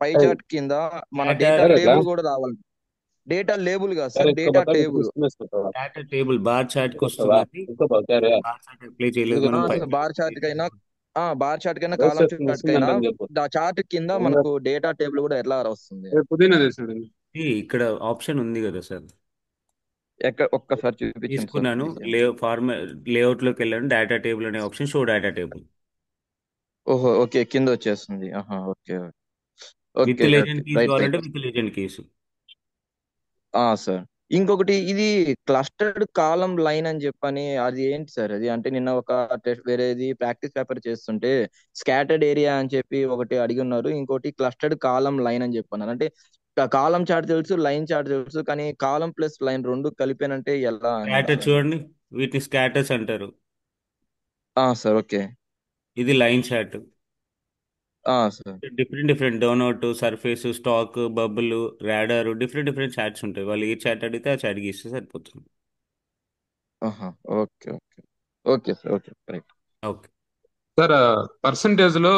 పై సార్ చార్ట్ కింద మన డేటా డేటా సార్ అట్లా లేబుల్ కూడా రావాలి. డేటా లేబుల్ కాదు సార్ సార్, इसको డేటా बता किसी టేబుల్. इसमें इसको थोड़ा డేటా టేబుల్ బార్ చార్ట్కి इसको थोड़ा వస్తున్నది. इसको बता रहे బార్ చార్ట్ అప్లై చేయలేదు ఇదిగో మనం సార్ బార్ చార్ట్ కైనా వైస్ కాలం చెప్తుంది చార్ట్ కైనా వస్తుందంటని చెప్పు చార్ట్ కింద మనకు డేటా టేబుల్ కూడా ఎట్లా వస్తుంది? పుదీనా చేసాడు ఇక్కడ ఆప్షన్ ఉంది కదా సార్. ఎక్కడ ఒక్కసారి చూపించండి సార్ తీసుకున్నాను, ప్లీజ్. లేఅవుట్లోకి వెళ్ళాను, డేటా టేబుల్ అనే ఆప్షన్, షో డేటా టేబుల్. ఓహో, ఓకే, కింద వచ్చేస్తుంది. ఆహా, okay, with okay, legend okay, keys right, right. కావాలంటే విత్ లెజెండ్ కీస్. సార్ ఇంకొకటి ఇది క్లస్టర్డ్ కాలం లైన్ అని చెప్పని అది ఏంటి సార్? అది అంటే నిన్న ఒక వేరేది ప్రాక్టీస్ పేపర్ చేస్తుంటే స్కాటర్డ్ ఏరియా అని చెప్పి ఒకటి అడిగి ఉన్నారు, ఇంకోటి క్లస్టర్డ్ కాలం లైన్ అని చెప్పన్నారు. అంటే కాలం చార్ట్ తెలుసు, లైన్ చార్ట్ తెలుసు, కానీ కాలం ప్లస్ లైన్ రెండు కలిపానంటే ఎలా అని స్కాటర్ అలా. చూడండి, వీటిని స్కాటర్స్ అంటారు. Sir, okay. ఇది line chart. Sir. Different different donut, surface, stack, bubble, radar, different different charts ఉంటాయి. వాళ్ళు ఏ చార్ట్ అడిగితే ఆ చార్ట్ గీస్తే సరిపోతుంది. ఆహా, okay, okay, okay sir, okay, right. Okay. Sir percentage లో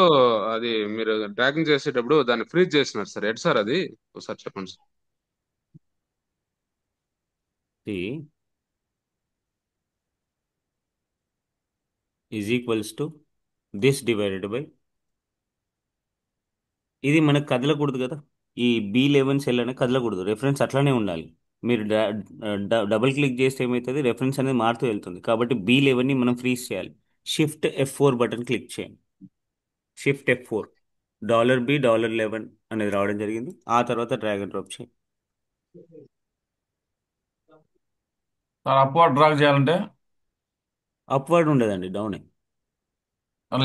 అది మీరు ట్రాకింగ్ చేసేటప్పుడు దాన్ని ఫ్రీజ్ చేసినారు సార్. ఎట్ సార్ అది ఒకసారి చెప్పండి sir. Is equals to this divided by, ఇది మనకు కదలకూడదు కదా, ఈ B11 సెల్ అనేది కదలకూడదు, రెఫరెన్స్ అట్లానే ఉండాలి. మీరు డబుల్ క్లిక్ చేస్తే ఏమవుతుంది, రెఫరెన్స్ అనేది మారుతూ వెళ్తుంది. కాబట్టి B11ని మనం ఫ్రీజ్ చేయాలి. షిఫ్ట్ F4 బటన్ క్లిక్ చేయండి. షిఫ్ట్ F4, $B $11 అనేది రావడం జరిగింది. ఆ తర్వాత డ్రాగ్ అండ్ డ్రాప్ చేయండి. సార్ అప్వర్డ్ డ్రాగ్ చేయాలంటే అప్వర్డ్ ఉండదండి, డౌనే.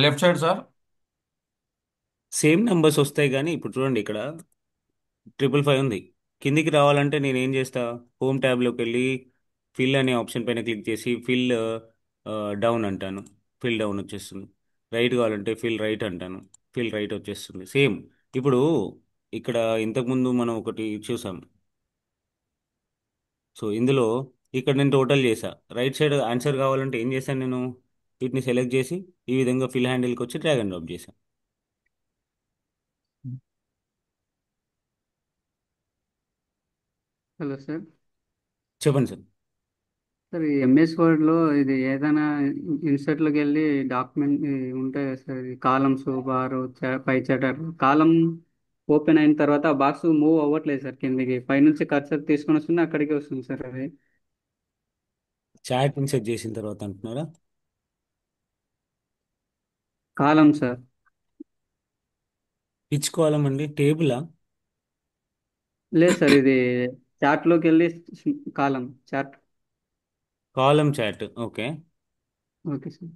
Left side sir. Same numbers వస్తాయి, కానీ ఇప్పుడు చూడండి ఇక్కడ 555 ఉంది. కిందికి రావాలంటే నేను ఏం చేస్తా, హోమ్ ట్యాబ్లోకి వెళ్ళి ఫిల్ అనే ఆప్షన్ పైన క్లిక్ చేసి ఫిల్ డౌన్ అంటాను, ఫిల్ డౌన్ వచ్చేస్తుంది. రైట్ కావాలంటే ఫిల్ రైట్ అంటాను, ఫిల్ రైట్ వచ్చేస్తుంది. సేమ్ ఇప్పుడు ఇక్కడ ఇంతకుముందు మనం ఒకటి చూసాం. సో ఇందులో ఇక్కడ నేను టోటల్ చేసా. రైట్ సైడ్ ఆన్సర్ కావాలంటే ఏం చేశాను నేను, వీటిని సెలెక్ట్ చేసి ఈ విధంగా ఫిల్ హ్యాండిల్కి వచ్చి డ్రాగ్ అండ్ డ్రాప్ చేశాను. Hello sir. చెప్పండి సార్. సార్ ఈ ఎంఎస్ వర్డ్లో ఇది ఏదైనా ఇన్సర్ట్లోకి వెళ్ళి డాక్యుమెంట్ ఉంటాయి కదా సార్, ఇది కాలమ్స్ బారు పై చాటర్ కాలం ఓపెన్ అయిన తర్వాత ఆ బాక్స్ మూవ్ అవ్వట్లేదు సార్ కిందికి, పైనుంచి కర్సర్ తీసుకొని వస్తుంది అక్కడికి వస్తుంది సార్ అది. చాట్ ఇన్సెట్ చేసిన తర్వాత అంటున్నారా? కాలం సార్. పిచ్ కాలం అండి, టేబులా? లేదు సార్, ఇది చాట్లోకి వెళ్ళి కాలం చాట్. కాలం చాట్, ఓకే. Okay sir.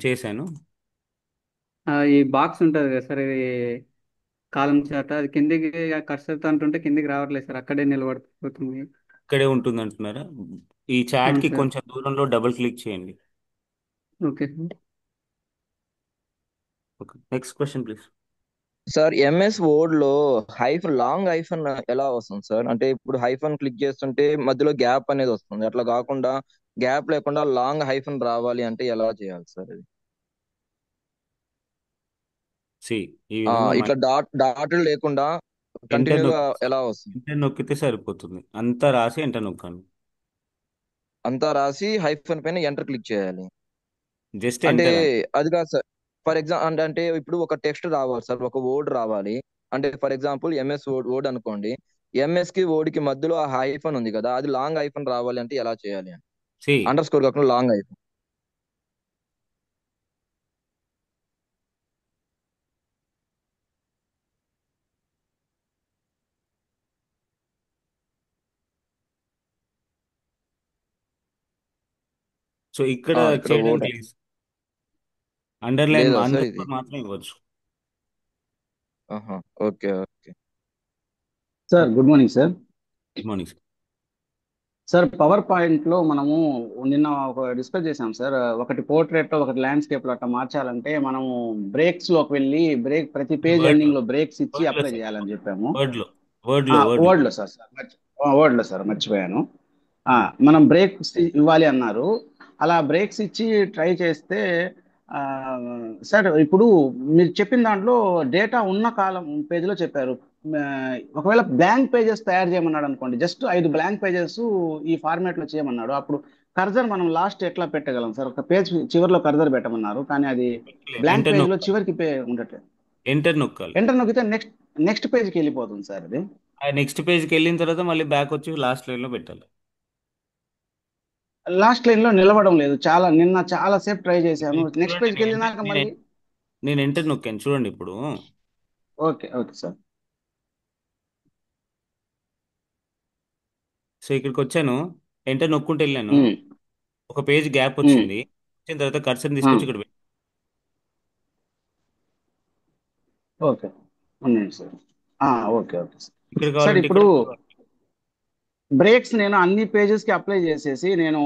చేశాను. ఈ బాక్స్ ఉంటుంది కదా సార్, ఇది కాలం చాట్, అది కిందికి కర్సర్తో అంటుంటే కిందికి రావట్లేదు సార్, అక్కడే నిలబడిపోతుంది. ఇక్కడే ఉంటుంది అంటున్నారా? ఈ అవును చాట్కి సార్. కొంచెం దూరంలో డబుల్ క్లిక్ చేయండి. Okay sir. Okay, next question please. Sir MS word లో లాంగ్ హైఫన్ ఎలా వస్తుంది సార్? అంటే ఇప్పుడు హైఫన్ క్లిక్ చేస్తుంటే మధ్యలో గ్యాప్ అనేది వస్తుంది, అట్లా కాకుండా గ్యాప్ లేకుండా లాంగ్ హైఫన్ రావాలి అంటే ఎలా చేయాలి సార్ అది? సి ఈ విధంగా ఇట్లా డాట్ లేకుండా ఎంటర్ కంటిన్యూగా నొక్కి, ఎలా వస్తుంది? ఎంటర్ నొక్కితే సరిపోతుంది. అంతా రాసి ఎంటర్ నొక్కండి. అంతా రాసి హైఫన్ పైన ఎంటర్ క్లిక్ చేయాలి. జస్ట్ అంటే ఎంటర్. అది కాదు సార్. ఫర్ ఎగ్జాంపుల్ అంటే ఇప్పుడు ఒక టెక్స్ట్ రావాలి సార్, ఒక వర్డ్ రావాలి అంటే ఫర్ ఎగ్జాంపుల్ ఎంఎస్ వర్డ్ అనుకోండి. ఎంఎస్ కి వర్డ్ కి మధ్యలో ఆ హైఫన్ ఉంది కదా, అది లాంగ్ హైఫన్ రావాలి అంటే ఎలా చేయాలి అని? సి అండర్ స్కోర్ కాకుండా లాంగ్ హైఫన్. సో ఇక్కడ ఇక్కడ వర్డ్ చేయడానికి లేదు, అండర్లైన్ లేదా సార్ అండర్ ఇది? స్కోర్ మాత్రం ఇవ్వచ్చు. ఆహా, okay okay. Sir good morning sir. Good morning sir. Sir power పాయింట్లో మనము నిన్న ఒక డిస్కస్ చేసాం సార్, ఒకటి పోర్ట్రేట్ ఒకటి ల్యాండ్స్కేప్ లో అట్లా మార్చాలంటే మనము బ్రేక్స్ లోకి వెళ్ళి ప్రతి పేజ్ వర్డ్లో, ఎండింగ్ లో బ్రేక్స్ ఇచ్చి వర్డ్లో అప్లై సార్, చేయాలని చెప్పాము. వర్డ్లో, వర్డ్లో. వర్డ్ లో సార్, వర్డ్ లో సార్ మర్చిపోయాను. మనం బ్రేక్స్ ఇవ్వాలి అన్నారు, అలా బ్రేక్స్ ఇచ్చి ట్రై చేస్తే ఆ, సార్ ఇప్పుడు మీరు చెప్పిన దాంట్లో డేటా ఉన్న కాలం పేజీలో చెప్పారు. ఆ, ఒకవేళ బ్లాంక్ పేజెస్ తయారు చేయమన్నాడు అనుకోండి, జస్ట్ 5 బ్లాంక్ పేజెస్ ఈ ఫార్మాట్ లో చేయమన్నాడు, అప్పుడు కర్జర్ మనం లాస్ట్ ఎట్లా పెట్టగలం సార్? ఒక పేజ్ చివరిలో కర్జర్ పెట్టమన్నారు, కానీ అది బ్లాంక్ ఎంటర్ పేజ్ లో నొక్కాలి, చివరికి ఉండట్లేదు. ఎంటర్ నొక్కాలి. ఎంటర్ నొక్కితే నెక్స్ట్ పేజ్కి వెళ్ళిపోతుంది సార్ అది. ఆ నెక్స్ట్ పేజ్కి వెళ్ళిన తర్వాత మళ్ళీ బ్యాక్ వచ్చి లాస్ట్ లైన్లో పెట్టాలి. లాస్ట్ లైన్ లో నిలవడం లేదు, నిన్న చాలా సేపు ట్రై చేశాను. నెక్స్ట్ చూడండి, పేజ్కి వెళ్ళినాక మళ్ళీ నేను ఎంటర్ నొక్కాను చూడండి ఇప్పుడు. Okay okay sir. సో ఇక్కడికి వచ్చాను, ఎంటర్ నొక్కుంటూ వెళ్ళాను, ఉమ్, ఒక పేజ్ గ్యాప్ ఉమ్, వచ్చింది. వచ్చిన తర్వాత కర్సర్ ఆ, తీసుకొచ్చి ఇక్కడ ఓకే ఉన్నాయండి సార్. Okay okay sir. ఇక్కడ సార్ కావాలంటే ఇప్పుడు ఇక్కడ. బ్రేక్స్ నేను అన్ని పేజెస్ కి అప్లై చేసేసి నేను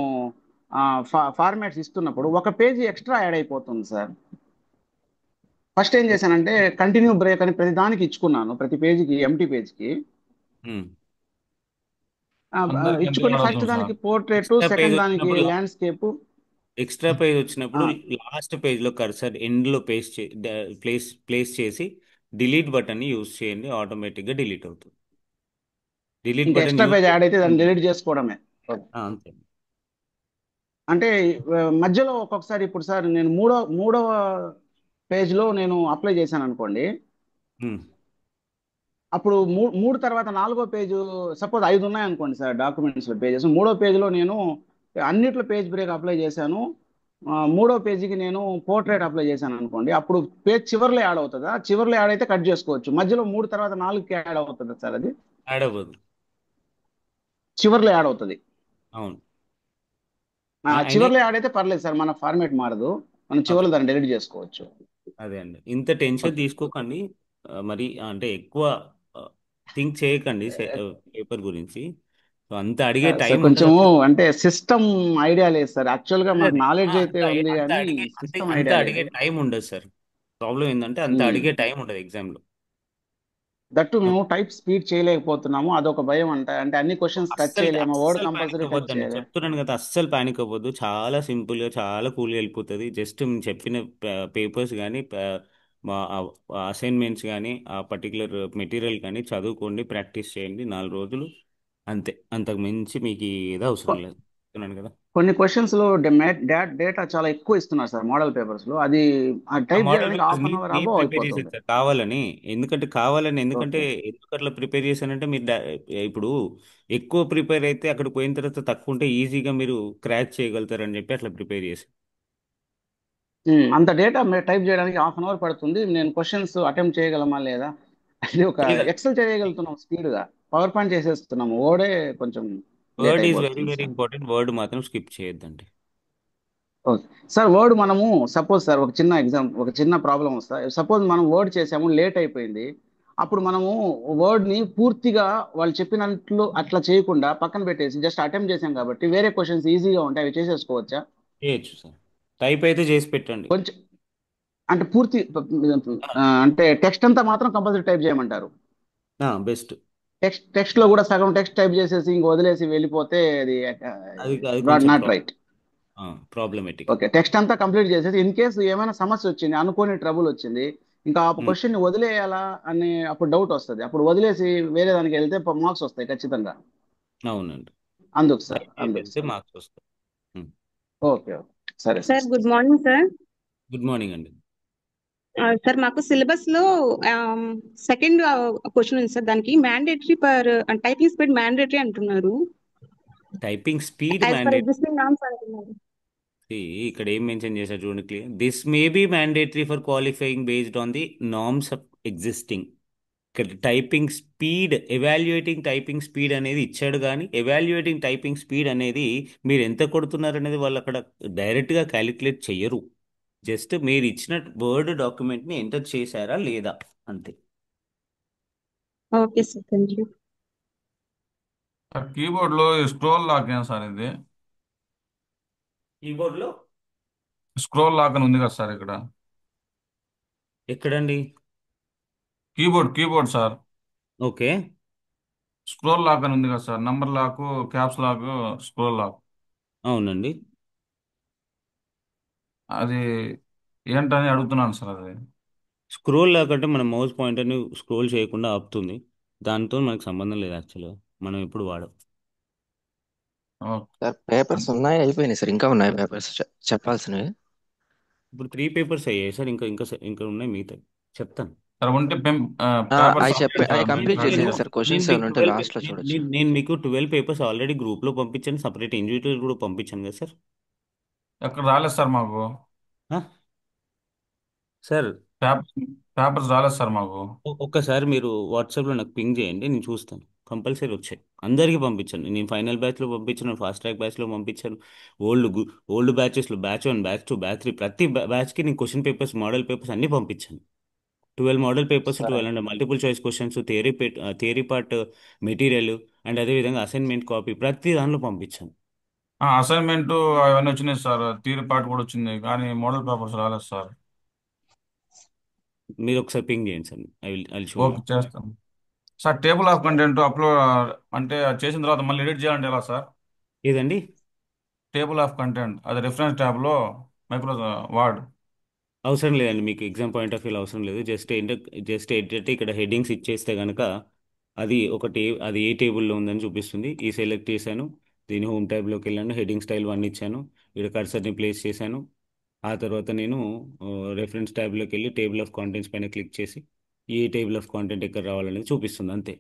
ఫార్మాట్స్ ఇస్తున్నప్పుడు ఒక పేజీ ఎక్స్ట్రా యాడ్ అయిపోతుంది సార్. ఫస్ట్ ఏం చేశానంటే కంటిన్యూ బ్రేక్ అని ప్రతి దానికి ఇచ్చుకున్నాను, ప్రతి పేజీకి ఎంటీ పేజ్కి ఉమ్. అందరికి ఎంత ఇచ్చుకొని యాడ్ ఫస్ట్ అవుతుంది దానికి sir? Portrait, extra page second దానికి వచ్చినప్పుడు ల్యాండ్స్కేప్. ఎక్స్ట్రా పేజ్ వచ్చినప్పుడు ఆ, లాస్ట్ పేజ్లో కర్సర్ ఎండ్లో ప్లేస్ చేసి డిలీట్ బటన్ని యూజ్ చేయండి, ఆటోమేటిక్గా డిలీట్ అవుతుంది. డిలీట్ ఇంకా button extra use page add అయితే దాన్ని డిలీట్ చేసుకోవడమే. ఓకే. అంతే. అంటే మధ్యలో ఒక్కొక్కసారి ఇప్పుడు సార్ నేను మూడవ పేజ్లో నేను అప్లై చేశాను అనుకోండి. ఉమ్. అప్పుడు మూడు తర్వాత నాలుగో పేజ్, సపోజ్ 5 ఉన్నాయి అనుకోండి సార్ డాక్యుమెంట్స్ పేజెస్. మూడో పేజ్లో నేను అన్నిట్లో పేజ్ బ్రేక్ అప్లై చేశాను. మూడో పేజీకి నేను పోర్ట్రేట్ అప్లై చేశాను అనుకోండి. అప్పుడు పేజ్ చివర్లో యాడ్ అవుతుందా? చివర్లో యాడ్ అయితే కట్ చేసుకోవచ్చు. మధ్యలో 3 తర్వాత 4కి యాడ్ అవుతుంది సార్ అది? యాడ్ అవ్వదు. చివర్లో యాడ్ అవుతుంది. అవును. అయినా చివర్లో యాడ్ అయితే పర్లేదు సార్, మన ఫార్మేట్ మారదు, మనం ఓకే, చివర్లో దాన్ని డిలీట్ చేసుకోవచ్చు. అదే అండి, ఇంత టెన్షన్ ఓకే. తీసుకోకండి. మరి అంటే ఎక్కువ థింక్ చేయకండి పేపర్ గురించి. సో అంత అడిగే టైం సార్ ఉండదు కొంచెము అసలు. అంటే సిస్టమ్ ఐడియా లేదు సార్. యాక్చువల్గా అదే మనకు అదే. నాలెడ్జ్ అంత అయితే ఉంది అంత కానీ అడిగే సిస్టమ్ అంత ఐడియా అడిగే లేదు. టైం ఉండదు సార్. ప్రాబ్లం ఏంటంటే అంత అడిగే టైం ఉండదు ఎగ్జామ్లో. దట్టు మేము టైప్ స్పీడ్ చేయలేకపోతున్నాము, అదొక భయం అంట. అంటే అన్ని క్వశ్చన్స్ టచ్ అస్సలు చేయలేము, వర్డ్ అస్సలు పానిక్ కంపల్సరీ టచ్ అవ్వద్దండి, చేయాలి. చెప్తున్నాను కదా, అస్సలు పానిక్ అవ్వద్దు. చాలా సింపుల్గా చాలా కూల్గా వెళ్ళిపోతుంది. జస్ట్ నేను చెప్పిన పేపర్స్ కానీ మా అసైన్మెంట్స్ కానీ ఆ పర్టికులర్ మెటీరియల్ కానీ చదువుకోండి, ప్రాక్టీస్ చేయండి 4 రోజులు, అంతే. అంతకు మించి మీకు ఏదో అవసరం లేదు, చెప్తున్నాను కదా. కొన్ని క్వశ్చన్స్ లో డేటా చాలా ఎక్కువ ఇస్తున్నారు సార్ మోడల్ పేపర్స్ లో. అది ఆ టైప్ మోడల్ చేయడానికి పేపర్స్ హాఫ్ అన్ నేను అవర్ నేను అబవ్ ప్రిపేర్ చేసేది అయిపోతుంది. సార్ కావాలని. ఎందుకంటే ఓకే. ఎందుకు అట్లా ప్రిపేర్ చేశానంటే మీరు ఇప్పుడు ఎక్కువ ప్రిపేర్ అయితే అక్కడ పోయిన తర్వాత తక్కువ ఉంటే ఈజీగా మీరు క్రాక్ చేయగలుగుతారని చెప్పి అట్లా ప్రిపేర్ చేశాను. అంత డేటా టైప్ చేయడానికి హాఫ్ అన్ అవర్ పడుతుంది. నేను క్వశ్చన్స్ అటెంప్ట్ చేయగలమా లేదా? అది ఒక చేయగలరు. ఎక్సెల్ చేయగలుగుతున్నాం స్పీడ్ గా, పవర్ పాయింట్ చేసేస్తున్నాము, ఓడే కొంచెం లేట్ వర్డ్ ఈజ్ వెరీ అయిపోతుంది వెరీ సార్. ఇంపార్టెంట్. వర్డ్ మాత్రం స్కిప్ చేయొద్దండి. Okay sir. వర్డ్ మనము సపోజ్ సార్ ఒక చిన్న ఒక చిన్న ప్రాబ్లం వస్తా. సపోజ్ మనం వర్డ్ చేసాము, లేట్ అయిపోయింది. అప్పుడు మనము వర్డ్ ని పూర్తిగా వాళ్ళు చెప్పినట్లు అట్లా చేయకుండా పక్కన పెట్టేసి జస్ట్ అటెంప్ట్ చేసాం కాబట్టి వేరే క్వశ్చన్స్ ఈజీగా ఉంటాయి, అవి చేసేసుకోవచ్చా? చేయొచ్చు సార్. టైప్ అయితే చేసి పెట్టండి. కొంచెం అంటే పూర్తి అంటే టెక్స్ట్ అంతా మాత్రం కంపల్సరీ టైప్ చేయమంటారు? బెస్ట్. టెక్స్ట్ లో కూడా సగం టెక్స్ట్ టైప్ చేసేసి ఇంక వదిలేసి వెళ్ళిపోతే అది అది అది కొంచెం not right. Problematic. Okay. Text అంతా కంప్లీట్ చేసేసి ఇన్ కేసు ఏమైనా సమస్య వచ్చింది, అనుకోని ట్రబుల్ వచ్చింది, ఇంకా ఆ క్వశ్చన్ ని వదిలేయాలా అని అప్పుడు డౌట్ వస్తుంది. అప్పుడు వదిలేసి వేరే దానికి వెళ్తే మార్క్స్ వస్తాయి ఖచ్చితంగా. అవునండి, అందుకు సార్, టైప్ చేసి అందుకు వెళ్తే సార్. మార్క్స్ వస్తాయి. Okay, okay. సరే sir. Sir good morning sir. Good morning అండి. సార్ మాకు సిలబస్ లో సెకండ్ క్వశ్చన్ ఉంది సార్, దానికి mandatory per typing speed mandatory అంటున్నారు, typing speed as per mandate existing norms అంటున్నారు. ఇక్కడ ఏం మెన్షన్ చేశారు చూడండి clear. This may be mandatory for qualifying based on the norms of existing. ఇక్కడ typing speed, evaluating typing speed అనేది ఇచ్చాడు, కానీ ఎవాల్యుయేటింగ్ టైపింగ్ స్పీడ్ అనేది మీరు ఎంత కొడుతున్నారు అనేది వాళ్ళు అక్కడ డైరెక్ట్గా క్యాలిక్యులేట్ చెయ్యరు. జస్ట్ మీరు ఇచ్చిన వర్డ్ డాక్యుమెంట్ని ఎంటర్ చేశారా లేదా అంతే. Okay sir, thank you. Sir keyboard లో స్క్రోల్ లాక్ ఏం సార్ ఇది? కీబోర్డ్లో స్క్రోల్ లాక్ అని ఉంది కదా సార్ ఇక్కడ. ఎక్కడండి? Keyboard sir, okay. Scroll lock అని ఉంది కదా sir. Number lock, caps lock, scroll lock. అవునండి. అది ఏంటని అడుగుతున్నాను సార్. అది స్క్రోల్ లాకంటే మన మౌస్ పాయింటర్ని స్క్రోల్ చేయకుండా ఆపుతుంది. దాంతో మనకు సంబంధం లేదు యాక్చువల్గా, మనం ఎప్పుడు వాడం. ఓకే. సార్ పేపర్స్ ఉన్నాయి, అయిపోయినాయి సార్, ఇంకా ఉన్నాయి పేపర్స్ చెప్పాల్సినవి. ఇప్పుడు 3 పేపర్స్ అయ్యాయి సార్, ఇంకా ఉన్నాయి మిగతా, చెప్తాను. సార్ ఉంటే పేపర్స్ అవి అవి కంప్లీట్ నేను చేసేయండి సార్, నేను క్వశ్చన్స్ మీకు ఏమైనా ఉంటే 12 లాస్ట్ లో చూడొచ్చు. నేను మీకు 12 పేపర్స్ ఆల్రెడీ గ్రూప్లో పంపించాను, సపరేట్ ఇండివిజువల్ కూడా పంపించాను కదా సార్. ఎక్కడ రాలేదు సార్ మాకు. ఆ? సార్ పేపర్స్ పేపర్స్ రాలేదు సార్ మాకు. ఒక్కసారి మీరు వాట్సాప్లో నాకు పింగ్ చేయండి, నేను చూస్తాను. కంపల్సరీ వచ్చాయి, అందరికీ పంపించాను. నేను ఫైనల్ బ్యాచ్లో పంపించాను, ఫాస్ట్ ట్రాక్ బ్యాచ్లో పంపించాను, ఓల్డ్ ఓల్డ్ బ్యాచెస్లో బ్యాచ్ 1, బ్యాచ్ 2, బ్యాచ్ 3, ప్రతి బ్యాచ్కి నేను క్వశ్చన్ పేపర్స్, మోడల్ పేపర్స్ అన్నీ పంపించాను. 12 మోడల్ పేపర్స్, సరే 12 and multiple choice questions, theory part material, and అదేవిధంగా అసైన్మెంట్ కాపీ ప్రతి దానిలో పంపించాను. అసైన్మెంట్ అవన్నీ వచ్చినాయి సార్, థియరీ పార్ట్ కూడా వచ్చింది, కానీ మోడల్ పేపర్స్ రాలేదు సార్. మీరు ఒకసారి పింగ్ చేయండి sir, I will show you. Okay, చేస్తాం sir. Table of content upload అంటే చేసిన తర్వాత మళ్ళీ ఎడిట్ చేయాలంటే ఎలా సార్? ఏదండి? టేబుల్ ఆఫ్ కంటెంట్ అది రిఫరెన్స్ ట్యాబ్లో మైక్రో వర్డ్. అవసరం లేదండి, మీకు ఎగ్జామ్ పాయింట్ ఆఫ్ వ్యూ అవసరం లేదు. జస్ట్ ఏంటంటే ఇక్కడ హెడ్డింగ్స్ ఇచ్చేస్తే కనుక అది ఏ టేబుల్లో ఉందని చూపిస్తుంది. ఈ సెలెక్ట్ చేశాను, దీని హోమ్ ట్యాబ్లోకి వెళ్ళాను, హెడ్డింగ్ స్టైల్ 1 ఇచ్చాను, ఇక్కడ కర్సర్ని ప్లేస్ చేశాను. ఆ తర్వాత నేను రెఫరెన్స్ ట్యాబ్లోకి వెళ్ళి టేబుల్ ఆఫ్ కాంటెంట్స్ పైన క్లిక్ చేసి ఏ టేబుల్ ఆఫ్ కాంటెంట్ ఎక్కడ రావాలనేది చూపిస్తుంది అంతే.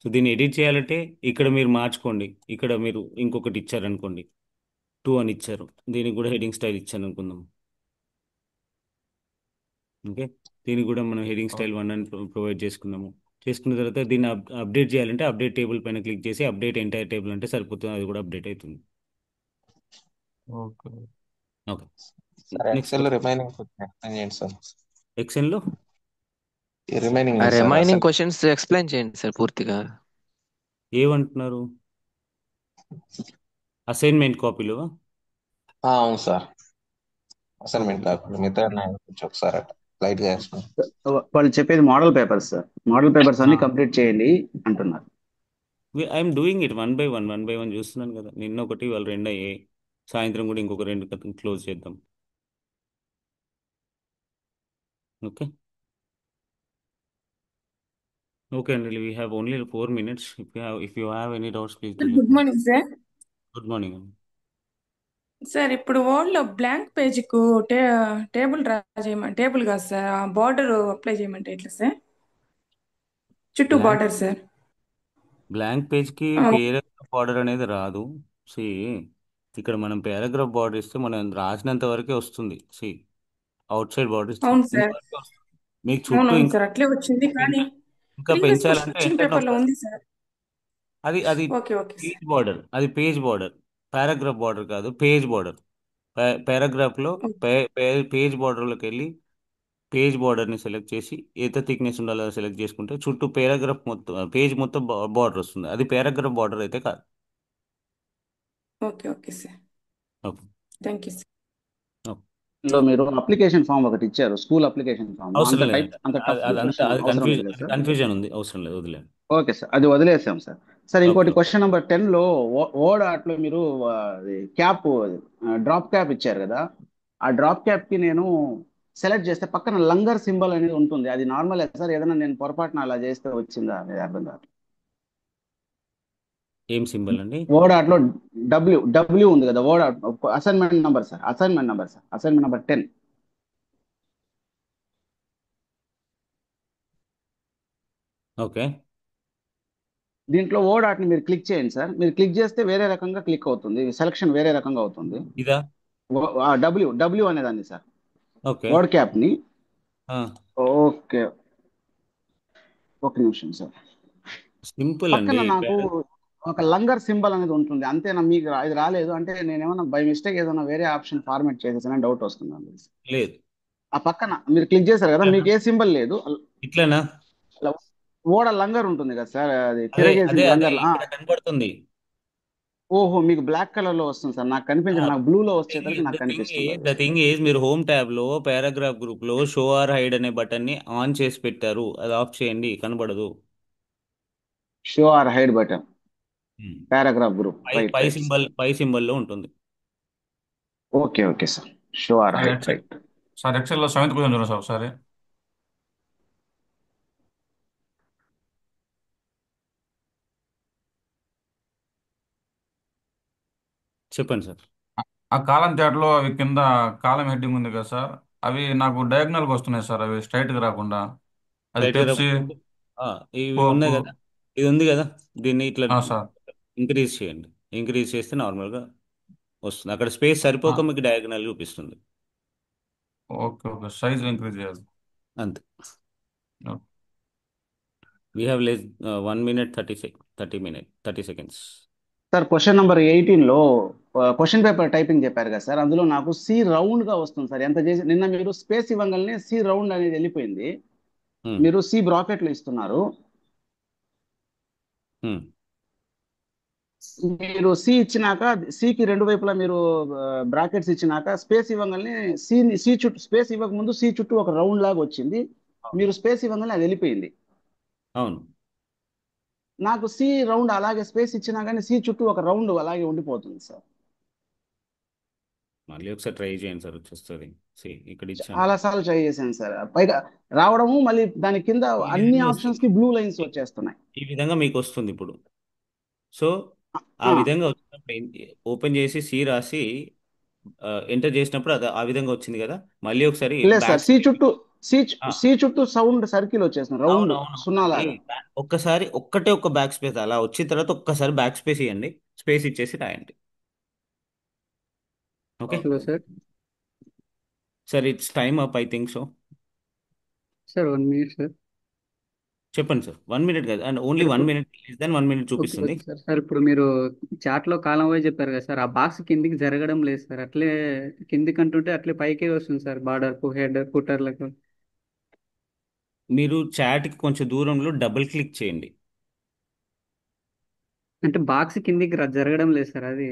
సో దీన్ని ఎడిట్ చేయాలంటే ఇక్కడ మీరు మార్చుకోండి. ఇక్కడ మీరు ఇంకొకటి ఇచ్చారనుకోండి, 2 అని ఇచ్చారు, దీనికి కూడా హెడ్డింగ్ స్టైల్ ఇచ్చాను అనుకుందాం. ఓకే, దీనికి కూడా మనం హెడింగ్ స్టైల్ 1 అని ప్రొవైడ్ చేసుకున్నాము. చేసుకున్న తర్వాత దీన్ని అప్డేట్ చేయాలంటే అప్డేట్ టేబుల్ పైన క్లిక్ చేసి అప్డేట్ ఎంటైర్ టేబుల్ అంటే సరిపోతుంది, అది కూడా అప్డేట్ అవుతుంది. Okay. Okay, sir next Excel remaining explain చేయండి సార్. ఎక్సెల్లో ఈ రిమైనింగ్ సార్ రిమైనింగ్ అసలు క్వశ్చన్స్ ఎక్స్ప్లెయిన్ చేయండి సార్ పూర్తిగా. ఏమంటున్నారు? అసైన్మెంట్ కాపీలో అవును సార్, అసైన్మెంట్ కాకుండా మిగతా కొంచెం ఒకసారి లైట్ గా వేసుకోండి. వాళ్ళు చెప్పేది model papers sir, model papers అన్ని కంప్లీట్ చేయండి అంటున్నారు. I'm doing it one by one చూస్తున్నాను కదా. నిన్న ఒకటి, వాళ్ళు 2 అయ్యాయి, సాయంత్రం కూడా ఇంకొక 2 క్లోజ్ చేద్దాం. ఓకే ఓకే అండి, we have only 4 minutes. If you have any doubts, please do let good me know. Morning sir. Good morning అండి. సార్ ఇప్పుడు వర్డ్లో బ్లాంక్ పేజ్కు టేబుల్ డ్రా చేయమంటే, టేబుల్ కాదు సార్, బార్డర్ అప్లై చేయమంటే ఎట్లా సార్? చుట్టూ బ్లాంక్ బార్డర్ సార్. బ్లాంక్ పేజ్కి పేరాగ్రాఫ్ బార్డర్ అనేది రాదు. సి, ఇక్కడ మనం పేరాగ్రాఫ్ బార్డర్ ఇస్తే మనం రాసినంత వరకే వస్తుంది. సి, అవుట్ సైడ్ బార్డర్ ఇస్తే అవును సార్, ఇంతవరకే వస్తుంది. మీకు చుట్టూ అవునవును సార్, అట్లే వచ్చింది. కానీ ఇంకా ప్రీవియస్ పెంచాలంటే క్వశ్చన్ ఎంటర్ పేపర్లో నొక్కాలి. ఉంది సార్. అది అది okay okay sir. Page border, అది పేజ్ బార్డర్, పారాగ్రాఫ్ బార్డర్ కాదు, పేజ్ బార్డర్. పారాగ్రాఫ్లో ఓకే పేజ్ బార్డర్లోకి వెళ్ళి పేజ్ బార్డర్ని సెలెక్ట్ చేసి ఎంత థిక్నెస్ ఉండాలో సెలెక్ట్ చేసుకుంటే చుట్టూ పారాగ్రాఫ్ మొత్తం పేజ్ మొత్తం బార్డర్ వస్తుంది. అది పారాగ్రాఫ్ బార్డర్ అయితే కాదు. Okay okay sir, okay thank you sir. Okay. లో మీరు అప్లికేషన్ ఫామ్ ఒకటి ఇచ్చారు, స్కూల్ అప్లికేషన్ ఫామ్, అవసరం అంత లేదండి, అంత టఫ్ అదంతా ప్రశ్న అది అవసరం లేదు కదా సార్? కన్ఫ్యూజన్ ఉంది, అవసరం లేదు, వదిలేండి. ఓకే సార్, అది వదిలేసాం సార్. సార్ ఇంకోటి ఓకే క్వశ్చన్ నెంబర్ 10 లో ఓడ్ ఆర్ట్లో మీరు క్యాప్ డ్రాప్ క్యాప్ ఇచ్చారు కదా, ఆ డ్రాప్ క్యాప్ కి నేను సెలెక్ట్ చేస్తే పక్కన లంగర్ సింబల్ అనేది ఉంటుంది, అది నార్మల్ సార్? ఏదైనా నేను పొరపాటున అలా చేస్తే వచ్చిందా అనేది అర్థం కాదు. ఏం సింబల్ అండి? ఓడ్ ఆర్ట్లో డబ్ల్యూ డబ్ల్యూ ఉంది కదా, ఓడ్ art assignment number sir, assignment number 10. Okay, దీంట్లో ఓ డాట్ ని మీరు క్లిక్ చేయండి సార్. మీరు క్లిక్ చేస్తే వేరే రకంగా క్లిక్ అవుతుంది, సెలక్షన్ వేరే రకంగా అవుతుంది. ఇదా? డబ్ల్యూ డబ్ల్యూ అనేదాన్ని సార్, ఓకే, వర్డ్ క్యాప్ ని. ఓకే, ఒక నిమిషం సార్. సింపుల్ అండి. పక్కన నాకు ఒక లంగర్ సింబల్ అనేది ఉంటుంది, అంతేనా? మీకు ఇది రాలేదు అంటే నేను ఏమైనా బై మిస్టేక్ ఏదైనా వేరే ఆప్షన్ ఫార్మాట్ చేసేసానని డౌట్ వస్తుంది. లేదు, ఆ పక్కన మీరు క్లిక్ చేశారు కదా, మీకు ఏ సింబల్ లేదు, ఇట్లనా? ఓడ లంగర్ ఉంటుంది కదా సార్, అది అదే తిరగేసి అదే అదే లంగర్. ఇక్కడ కనబడుతుంది. ఓహో, మీకు బ్లాక్ కలర్ లో వస్తుంది సార్, నాకు కనిపించదు. నాకు బ్లూ లో వచ్చేసరికి నాకు కనిపిస్తుంది. ద థింగ్ ఈజ్, మీరు హోమ్ ట్యాబ్ లో పారాగ్రాఫ్ గ్రూప్ లో షో ఆర్ హైడ్ అనే బటన్ ని ఆన్ చేసి పెట్టారు, అది ఆఫ్ చేయండి, కనబడదు. Show or hide button, paragraph group, right right. Pi symbol లో ఉంటుంది. Okay okay sir, show or hide, right. Sir ఎక్సెల్లో 7th క్వశ్చన్ చూడండి సార్ ఒకసారి. చెప్పండి సార్. ఆ కాలం చాట్లో అవి కింద కాలం హెడ్డింగ్ ఉంది కదా సార్, అవి నాకు డయాగ్నల్గా వస్తున్నాయి సార్, అవి స్ట్రైట్గా రాకుండా. అది రైట్ గా పెప్సీ, ఇవి ఉన్నాయి కోకు. కదా, ఇది ఉంది కదా, దీన్ని ఇట్లా సార్ ఇంక్రీజ్ చేయండి. ఇంక్రీజ్ చేస్తే నార్మల్గా వస్తుంది. అక్కడ స్పేస్ సరిపోక మీకు డయాగ్నల్ చూపిస్తుంది. ఓకే ఓకే, సైజ్ ఇంక్రీజ్ చేయాలి అంతే. Okay. We have less 1 minute 30 seconds. Sir question number 18 లో క్వశ్చన్ పేపర్ టైపింగ్ చెప్పారు కదా సార్, అందులో నాకు సి రౌండ్ గా వస్తుంది సార్. ఎంత చేసి నిన్న మీరు స్పేస్ ఇవ్వగానే సి రౌండ్ అనేది వెళ్ళిపోయింది, మీరు సి బ్రాకెట్లు ఇస్తున్నారు. మీరు సి ఇచ్చినాక సికి 2 వైపులా మీరు బ్రాకెట్స్ ఇచ్చినాక స్పేస్ ఇవ్వగానే సి చుట్టూ, స్పేస్ ఇవ్వక ముందు సి చుట్టూ ఒక రౌండ్ లాగా వచ్చింది, మీరు స్పేస్ ఇవ్వగానే అది వెళ్ళిపోయింది. అవును, నాకు సి రౌండ్ అలాగే స్పేస్ ఇచ్చినా కానీ సి చుట్టూ ఒక రౌండ్ అలాగే ఉండిపోతుంది సార్. మళ్ళీ ఒకసారి ట్రై చేయండి సార్, వచ్చేస్తుంది. ఇక్కడ ఇచ్చాను. చాలా సార్లు ట్రై చేశాను సార్, పైగా రావడము మళ్ళీ దాని కింద ఈ అన్ని విధంగా ఆప్షన్స్ వస్తుంది. కి బ్లూ లైన్స్ వచ్చేస్తున్నాయి. ఈ విధంగా మీకు వస్తుంది ఇప్పుడు. సో ఆ ఆ, విధంగా వచ్చినప్పుడు ఓపెన్ చేసి సి రాసి ఎంటర్ చేసినప్పుడు అది ఆ విధంగా వచ్చింది కదా. మళ్ళీ ఒకసారి లేదు సార్, బ్యాక్ సి స్పేస్. చుట్టూ సి సి చుట్టూ సౌండ్ సర్కిల్ వచ్చేస్తుంది, రౌండ్ అవునవును. సున్నాలాగా. ఒక్కసారి ఒక్కటే ఒక బ్యాక్ స్పేస్ అలా వచ్చిన తర్వాత ఒక్కసారి బ్యాక్ స్పేస్ ఇవ్వండి, స్పేస్ ఇచ్చేసి రాయండి. Okay hello sir. Sir, it's time up I think so. Sir 1 minute sir. చెప్పండి సార్. 1 minute కాదు, అండ్ ఓన్లీ సార్ 1 ఇప్పుడు minute దెన్ 1 minute ఓకే చూపిస్తుంది. Okay sir. సార్ ఇప్పుడు మీరు చాట్లో కాలం వైజ్ చెప్పారు కదా సార్, ఆ బాక్స్ కిందికి జరగడం లేదు సార్, అట్లే కిందికి అంటుంటే అట్లే పైకే వస్తుంది సార్, బార్డర్ హెడర్ ఫుటర్లకు. మీరు చాట్కి కొంచెం దూరంలో డబుల్ క్లిక్ చేయండి. అంటే బాక్స్ కిందికి జరగడం లేదు సార్ అది.